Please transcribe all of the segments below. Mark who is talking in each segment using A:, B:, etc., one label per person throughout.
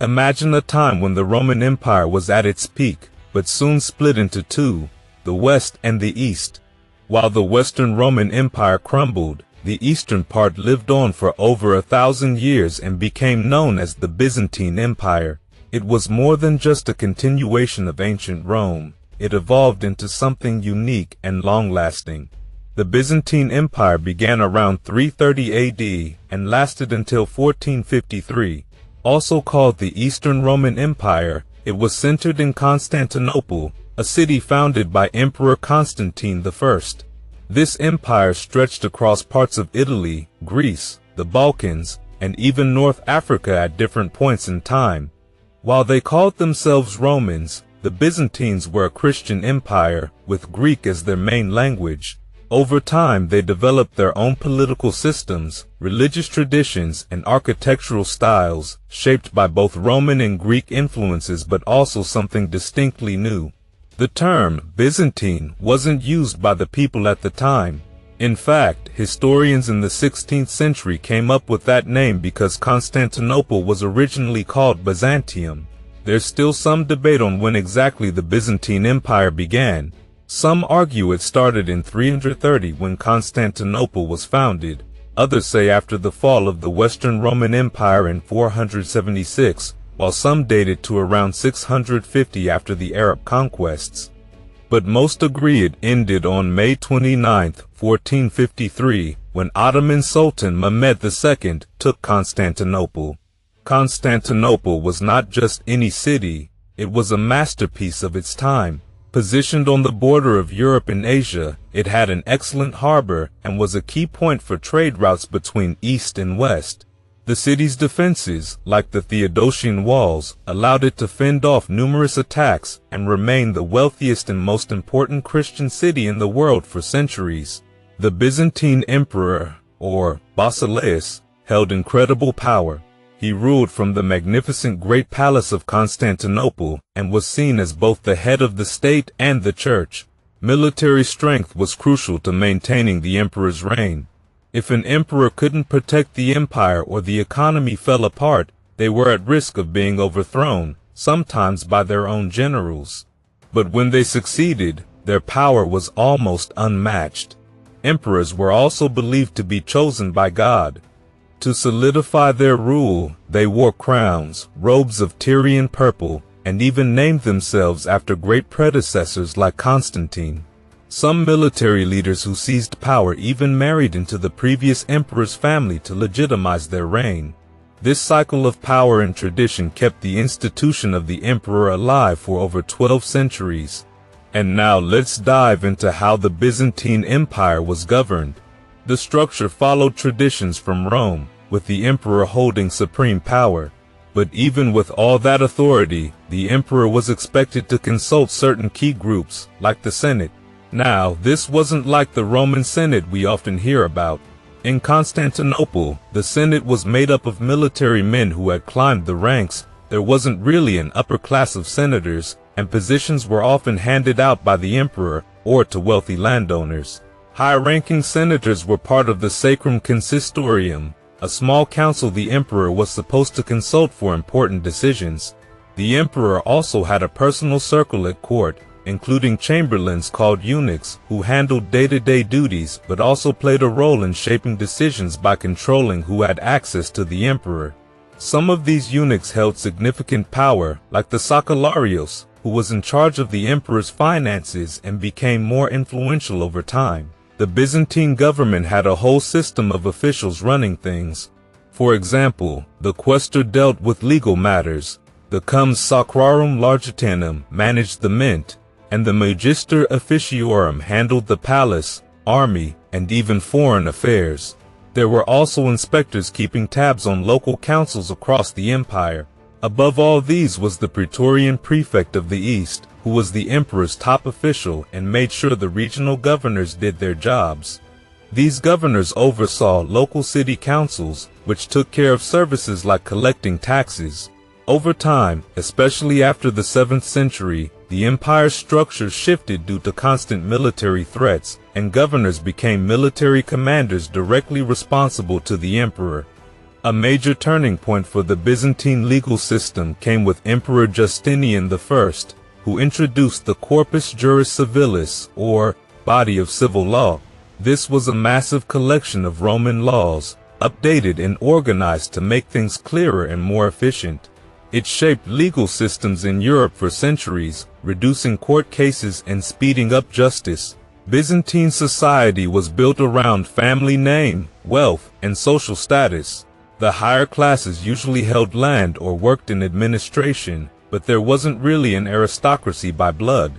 A: Imagine a time when the Roman Empire was at its peak, but soon split into two, the West and the East. While the Western Roman Empire crumbled, the eastern part lived on for over 1,000 years and became known as the Byzantine Empire. It was more than just a continuation of ancient Rome. It evolved into something unique and long-lasting. The Byzantine Empire began around 330 AD and lasted until 1453. Also called the Eastern Roman Empire, it was centered in Constantinople, a city founded by Emperor Constantine I. This empire stretched across parts of Italy, Greece, the Balkans, and even North Africa at different points in time. While they called themselves Romans, the Byzantines were a Christian empire, with Greek as their main language. Over time, they developed their own political systems, religious traditions, and architectural styles, shaped by both Roman and Greek influences but also something distinctly new. The term Byzantine wasn't used by the people at the time. In fact, historians in the 16th century came up with that name because Constantinople was originally called Byzantium. There's still some debate on when exactly the Byzantine Empire began. Some argue it started in 330 when Constantinople was founded. Others say after the fall of the Western Roman Empire in 476, while some date it to around 650 after the Arab conquests. But most agree it ended on May 29, 1453, when Ottoman Sultan Mehmed II took Constantinople. Constantinople was not just any city, it was a masterpiece of its time. Positioned on the border of Europe and Asia, it had an excellent harbor and was a key point for trade routes between East and West. The city's defenses, like the Theodosian walls, allowed it to fend off numerous attacks and remain the wealthiest and most important Christian city in the world for centuries. The Byzantine Emperor, or Basileus, held incredible power. He ruled from the magnificent Great Palace of Constantinople and was seen as both the head of the state and the church. Military strength was crucial to maintaining the emperor's reign. If an emperor couldn't protect the empire or the economy fell apart, they were at risk of being overthrown, sometimes by their own generals. But when they succeeded, their power was almost unmatched. Emperors were also believed to be chosen by God. To solidify their rule, they wore crowns, robes of Tyrian purple, and even named themselves after great predecessors like Constantine. Some military leaders who seized power even married into the previous emperor's family to legitimize their reign. This cycle of power and tradition kept the institution of the emperor alive for over 12 centuries. And now let's dive into how the Byzantine Empire was governed. The structure followed traditions from Rome, with the emperor holding supreme power. But even with all that authority, the emperor was expected to consult certain key groups, like the Senate. Now, this wasn't like the Roman Senate we often hear about. In Constantinople, the Senate was made up of military men who had climbed the ranks. There wasn't really an upper class of senators, and positions were often handed out by the emperor or to wealthy landowners. High-ranking senators were part of the Sacrum Consistorium, a small council the emperor was supposed to consult for important decisions. The emperor also had a personal circle at court, including chamberlains called eunuchs, who handled day-to-day duties but also played a role in shaping decisions by controlling who had access to the emperor. Some of these eunuchs held significant power, like the Sakalarios, who was in charge of the emperor's finances and became more influential over time. The Byzantine government had a whole system of officials running things. For example, the quaestor dealt with legal matters, the comes sacrarum largitanum managed the mint, and the magister officiorum handled the palace, army, and even foreign affairs. There were also inspectors keeping tabs on local councils across the empire. Above all these was the Praetorian prefect of the East, who was the emperor's top official and made sure the regional governors did their jobs. These governors oversaw local city councils, which took care of services like collecting taxes. Over time, especially after the 7th century, the empire's structure shifted due to constant military threats, and governors became military commanders directly responsible to the emperor. A major turning point for the Byzantine legal system came with Emperor Justinian I, who introduced the Corpus Juris Civilis, or body of civil law. This was a massive collection of Roman laws, updated and organized to make things clearer and more efficient. It shaped legal systems in Europe for centuries, reducing court cases and speeding up justice. Byzantine society was built around family name, wealth, and social status. The higher classes usually held land or worked in administration, but there wasn't really an aristocracy by blood.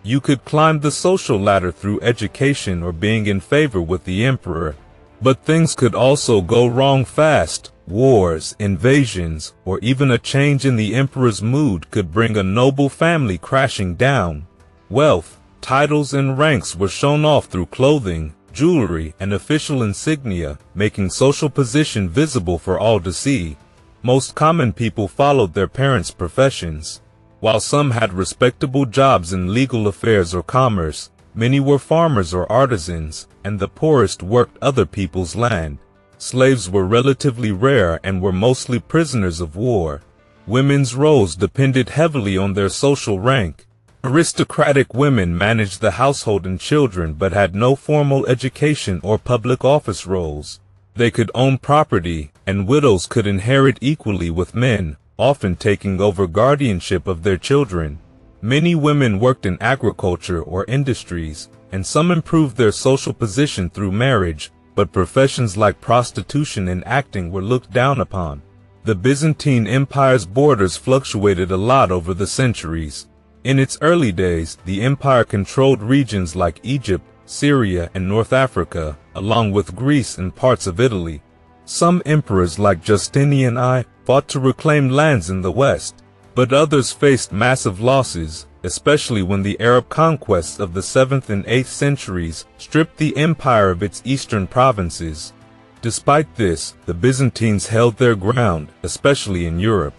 A: You could climb the social ladder through education or being in favor with the emperor. But things could also go wrong fast. Wars, invasions, or even a change in the emperor's mood could bring a noble family crashing down. Wealth, titles, and ranks were shown off through clothing, jewelry, and official insignia, making social position visible for all to see. Most common people followed their parents' professions. While some had respectable jobs in legal affairs or commerce, many were farmers or artisans, and the poorest worked other people's land. Slaves were relatively rare and were mostly prisoners of war. Women's roles depended heavily on their social rank. Aristocratic women managed the household and children but had no formal education or public office roles. They could own property, and widows could inherit equally with men, often taking over guardianship of their children. Many women worked in agriculture or industries, and some improved their social position through marriage, but professions like prostitution and acting were looked down upon. The Byzantine Empire's borders fluctuated a lot over the centuries. In its early days, the empire controlled regions like Egypt, Syria, and North Africa, along with Greece and parts of Italy. Some emperors like Justinian I fought to reclaim lands in the west, but others faced massive losses, especially when the Arab conquests of the 7th and 8th centuries stripped the empire of its eastern provinces. Despite this, the Byzantines held their ground, especially in Europe.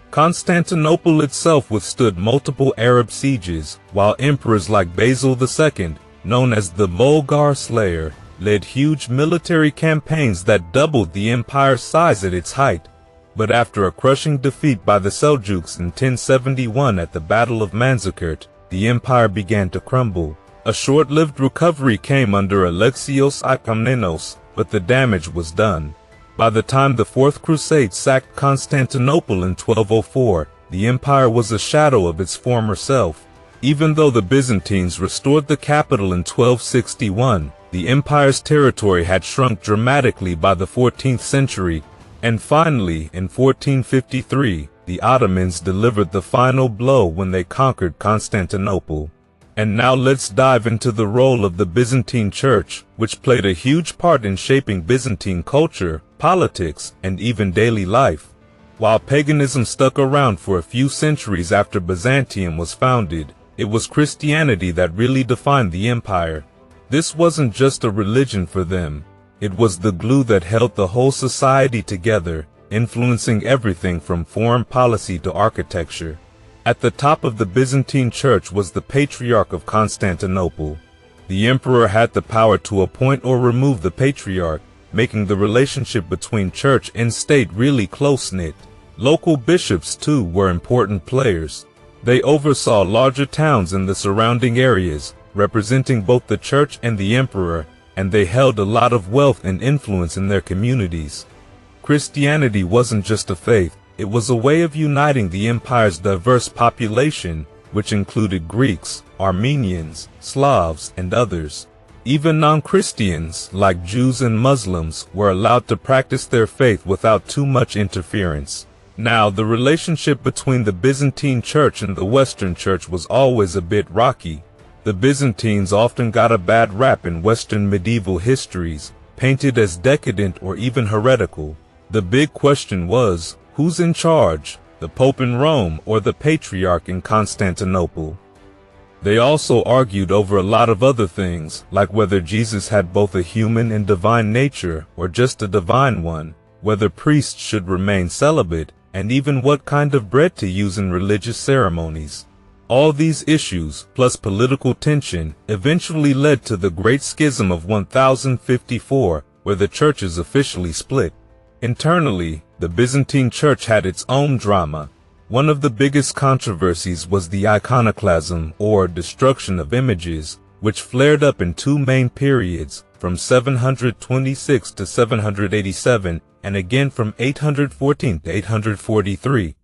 A: Constantinople itself withstood multiple Arab sieges, while emperors like Basil II, known as the Bulgar Slayer, led huge military campaigns that doubled the empire's size at its height. But after a crushing defeat by the Seljuks in 1071 at the Battle of Manzikert, the empire began to crumble. A short-lived recovery came under Alexios I Komnenos, but the damage was done. By the time the Fourth Crusade sacked Constantinople in 1204, the empire was a shadow of its former self. Even though the Byzantines restored the capital in 1261, the empire's territory had shrunk dramatically by the 14th century, and finally, in 1453, the Ottomans delivered the final blow when they conquered Constantinople. And now let's dive into the role of the Byzantine Church, which played a huge part in shaping Byzantine culture, politics, and even daily life. While paganism stuck around for a few centuries after Byzantium was founded, it was Christianity that really defined the empire. This wasn't just a religion for them. It was the glue that held the whole society together, influencing everything from foreign policy to architecture. At the top of the Byzantine Church was the Patriarch of Constantinople. The emperor had the power to appoint or remove the Patriarch, making the relationship between church and state really close-knit. Local bishops, too, were important players. They oversaw larger towns in the surrounding areas, representing both the church and the emperor, and they held a lot of wealth and influence in their communities. Christianity wasn't just a faith, it was a way of uniting the empire's diverse population, which included Greeks, Armenians, Slavs, and others. Even non-Christians, like Jews and Muslims, were allowed to practice their faith without too much interference. Now, the relationship between the Byzantine Church and the Western Church was always a bit rocky. The Byzantines often got a bad rap in Western medieval histories, painted as decadent or even heretical. The big question was, who's in charge, the Pope in Rome or the Patriarch in Constantinople? They also argued over a lot of other things, like whether Jesus had both a human and divine nature or just a divine one, whether priests should remain celibate, and even what kind of bread to use in religious ceremonies. All these issues, plus political tension, eventually led to the Great Schism of 1054, where the churches officially split. Internally, the Byzantine Church had its own drama. One of the biggest controversies was the iconoclasm, or destruction of images, which flared up in two main periods, from 726 to 787, and again from 814 to 843.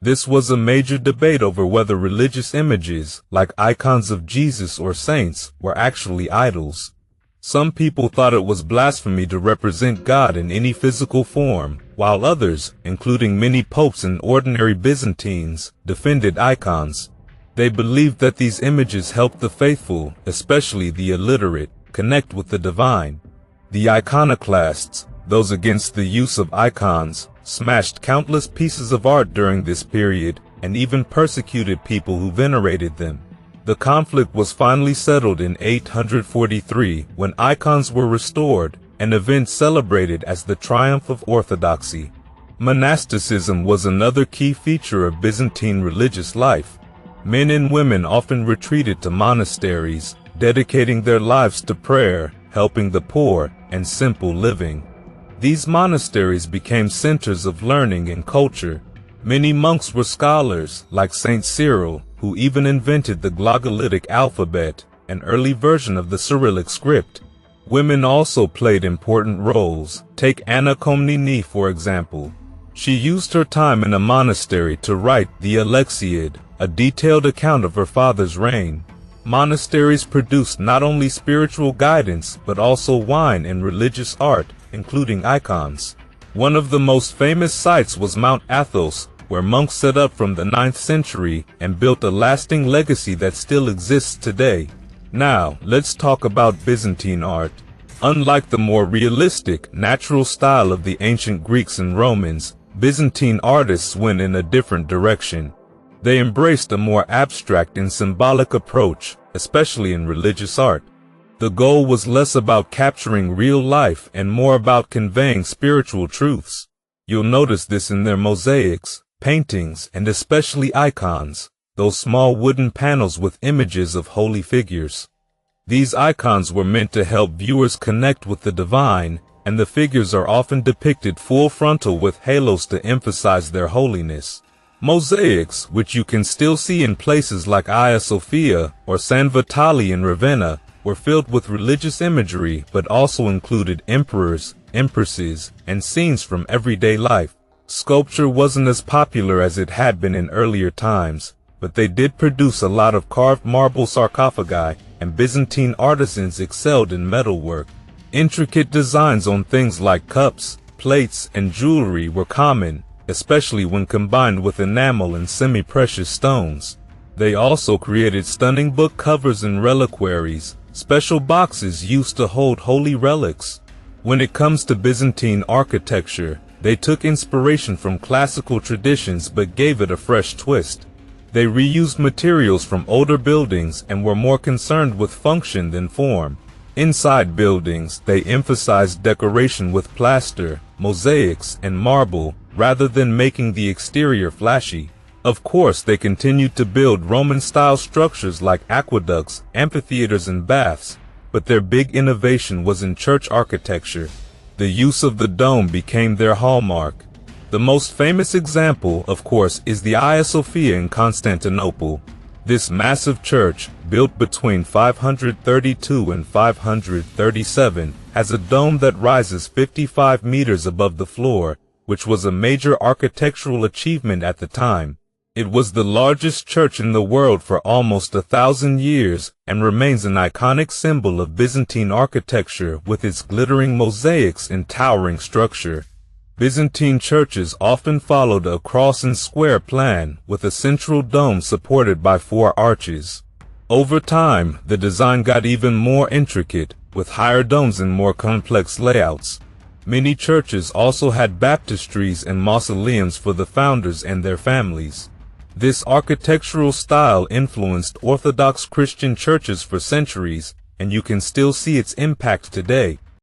A: This was a major debate over whether religious images, like icons of Jesus or saints, were actually idols. Some people thought it was blasphemy to represent God in any physical form, while others, including many popes and ordinary Byzantines, defended icons. They believed that these images helped the faithful, especially the illiterate, connect with the divine. The iconoclasts, those against the use of icons, smashed countless pieces of art during this period, and even persecuted people who venerated them. The conflict was finally settled in 843 when icons were restored, an event celebrated as the triumph of orthodoxy. Monasticism was another key feature of Byzantine religious life. Men and women often retreated to monasteries, dedicating their lives to prayer, helping the poor, and simple living. These monasteries became centers of learning and culture. Many monks were scholars, like Saint Cyril, who even invented the glagolitic alphabet, an early version of the Cyrillic script. Women also played important roles. Take Anna Komnene, for example. She used her time in a monastery to write the Alexiad, a detailed account of her father's reign. Monasteries produced not only spiritual guidance, but also wine and religious art, including icons. One of the most famous sites was Mount Athos, where monks set up from the 9th century and built a lasting legacy that still exists today. Now, let's talk about Byzantine art. Unlike the more realistic, natural style of the ancient Greeks and Romans, Byzantine artists went in a different direction. They embraced a more abstract and symbolic approach, especially in religious art. The goal was less about capturing real life and more about conveying spiritual truths. You'll notice this in their mosaics, paintings, and especially icons, those small wooden panels with images of holy figures. These icons were meant to help viewers connect with the divine, and the figures are often depicted full frontal with halos to emphasize their holiness. Mosaics, which you can still see in places like Hagia Sophia or San Vitale in Ravenna, were filled with religious imagery but also included emperors, empresses, and scenes from everyday life. Sculpture wasn't as popular as it had been in earlier times, but they did produce a lot of carved marble sarcophagi, and Byzantine artisans excelled in metalwork. Intricate designs on things like cups, plates, and jewelry were common, especially when combined with enamel and semi-precious stones. They also created stunning book covers and reliquaries, special boxes used to hold holy relics. When it comes to Byzantine architecture, they took inspiration from classical traditions but gave it a fresh twist. They reused materials from older buildings and were more concerned with function than form. Inside buildings, they emphasized decoration with plaster, mosaics, and marble, rather than making the exterior flashy. Of course, they continued to build Roman-style structures like aqueducts, amphitheaters, and baths, but their big innovation was in church architecture. The use of the dome became their hallmark. The most famous example, of course, is the Hagia Sophia in Constantinople. This massive church, built between 532 and 537, has a dome that rises 55 meters above the floor, which was a major architectural achievement at the time. It was the largest church in the world for almost 1,000 years and remains an iconic symbol of Byzantine architecture with its glittering mosaics and towering structure. Byzantine churches often followed a cross and square plan with a central dome supported by 4 arches. Over time, the design got even more intricate, with higher domes and more complex layouts. Many churches also had baptistries and mausoleums for the founders and their families. This architectural style influenced Orthodox Christian churches for centuries, and you can still see its impact today.